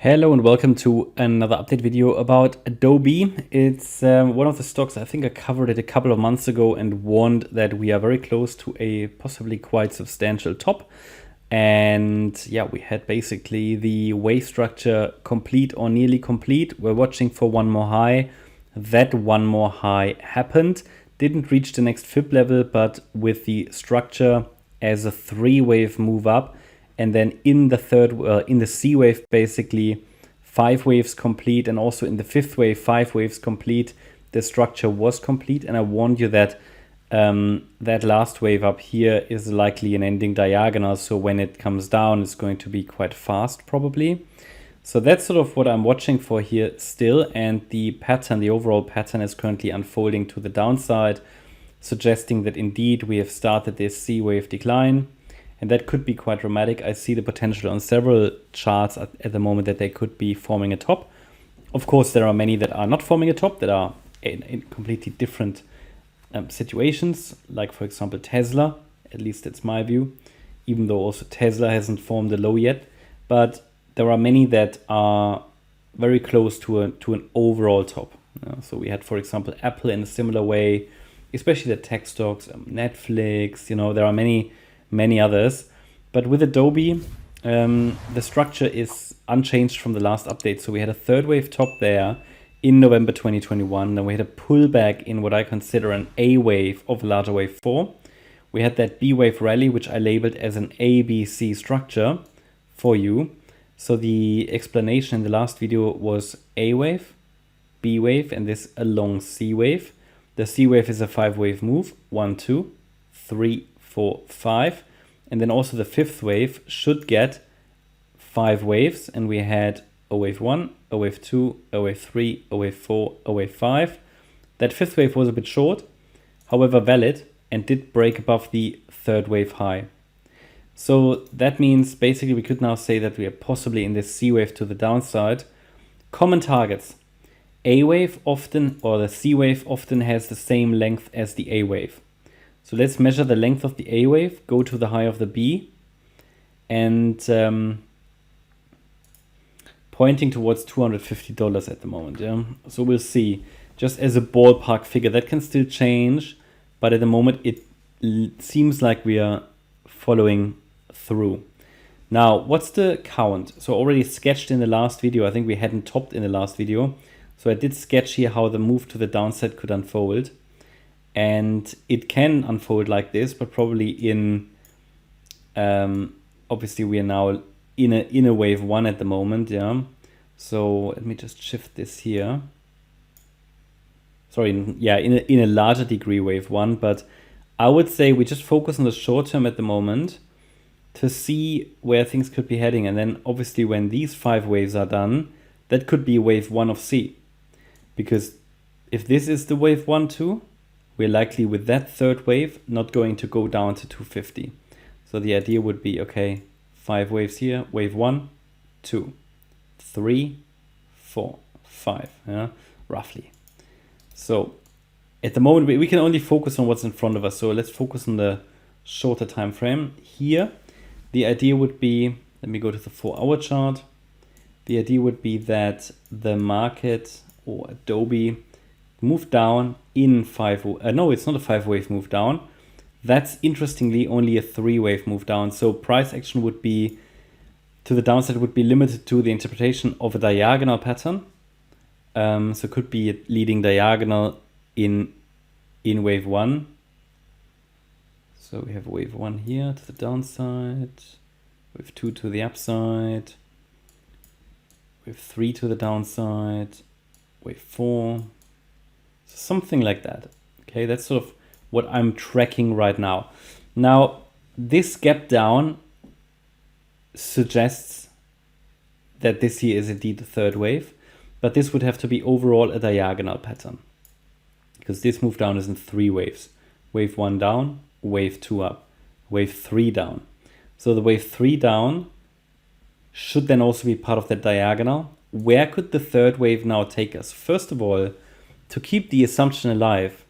Hello and welcome to another update video about Adobe. It's one of the stocks I think I covered it a couple of months ago and warned that we are very close to a possibly quite substantial top. And yeah, we had basically the wave structure complete or nearly complete. We're watching for one more high. That one more high happened. Didn't reach the next fib level, but with the structure as a three-wave move up, and then in the in the C wave, basically 5 waves complete, and also in the fifth wave, 5 waves complete. The structure was complete, and I warned you that that last wave up here is likely an ending diagonal. So when it comes down, it's going to be quite fast, probably. So that's sort of what I'm watching for here still, and the pattern, the overall pattern, is currently unfolding to the downside, suggesting that indeed we have started this C wave decline. And that could be quite dramatic. I see the potential on several charts at the moment that they could be forming a top. Of course, there are many that are not forming a top, that are in completely different situations. Like, for example, Tesla, at least that's my view, even though also Tesla hasn't formed a low yet. But there are many that are very close to an overall top. So we had, for example, Apple in a similar way, especially the tech stocks, Netflix, there are many others. But with Adobe, the structure is unchanged from the last update. So we had a third wave top there in November 2021. Then we had a pullback in what I consider an A wave of larger wave 4. We had that B wave rally, which I labeled as an ABC structure for you. So the explanation in the last video was A wave, B wave, and this a long C wave. The C wave is a 5-wave move, 1, 2, 3, 4, 5, and then also the fifth wave should get 5 waves, and we had a wave 1, a wave 2, a wave 3, a wave 4, a wave 5. That fifth wave was a bit short, however valid, and did break above the third wave high. So that means basically we could now say that we are possibly in this C wave to the downside. Common targets. A wave often, or the C wave often has the same length as the A wave. So let's measure the length of the A wave, go to the high of the B, and pointing towards $250 at the moment. Yeah. So we'll see. Just as a ballpark figure, that can still change, but at the moment it seems like we are following through. Now, what's the count? So already sketched in the last video. I think we hadn't topped in the last video. So I did sketch here how the move to the downside could unfold. And it can unfold like this, but probably in, obviously we are now in a wave 1 at the moment, yeah. So let me just shift this here. Sorry, yeah, in a larger degree wave 1, but I would say we just focus on the short term at the moment to see where things could be heading. And then obviously when these 5 waves are done, that could be wave 1 of C. Because if this is the wave 1, 2, we're likely with that third wave not going to go down to 250. So the idea would be, okay, 5 waves here, wave 1, 2, 3, 4, 5, yeah, roughly. So at the moment, we can only focus on what's in front of us. So let's focus on the shorter time frame. Here, the idea would be, let me go to the 4-hour chart. The idea would be that the market or Adobe move down in no, it's not a 5-wave move down. That's interestingly only a 3-wave move down. So price action would be to the downside, would be limited to the interpretation of a diagonal pattern. So it could be a leading diagonal in wave 1. So we have wave 1 here to the downside, wave 2 to the upside, wave 3 to the downside, wave 4. Something like that. Okay, that's sort of what I'm tracking right now. Now, this gap down suggests that this here is indeed the third wave, but this would have to be overall a diagonal pattern, because this move down is in 3 waves. Wave 1 down, wave 2 up, wave 3 down. So the wave 3 down should then also be part of that diagonal. Where could the third wave now take us? First of all, to keep the assumption alive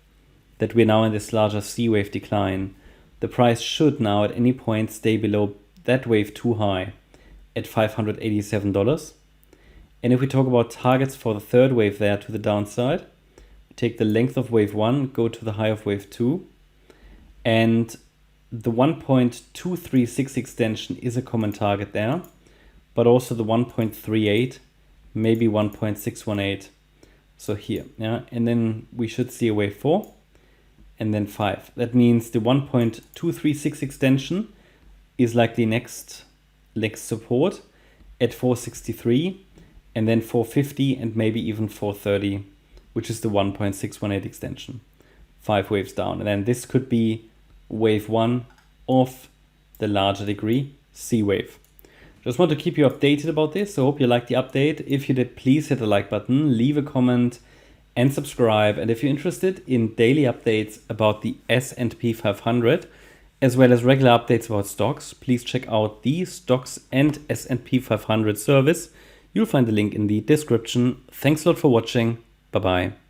that we're now in this larger C wave decline, the price should now at any point stay below that wave 2 high at $587. And if we talk about targets for the third wave there to the downside, take the length of wave 1, go to the high of wave 2, and the 1.236 extension is a common target there, but also the 1.38, maybe 1.618. So here, yeah, and then we should see a wave 4 and then 5. That means the 1.236 extension is likely next support at 463 and then 450 and maybe even 430, which is the 1.618 extension. 5 waves down. And then this could be wave 1 of the larger degree C wave. Just want to keep you updated about this. So hope you liked the update. If you did, please hit the like button, leave a comment and subscribe. And if you're interested in daily updates about the S&P 500, as well as regular updates about stocks, please check out the Stocks and S&P 500 service. You'll find the link in the description. Thanks a lot for watching. Bye-bye.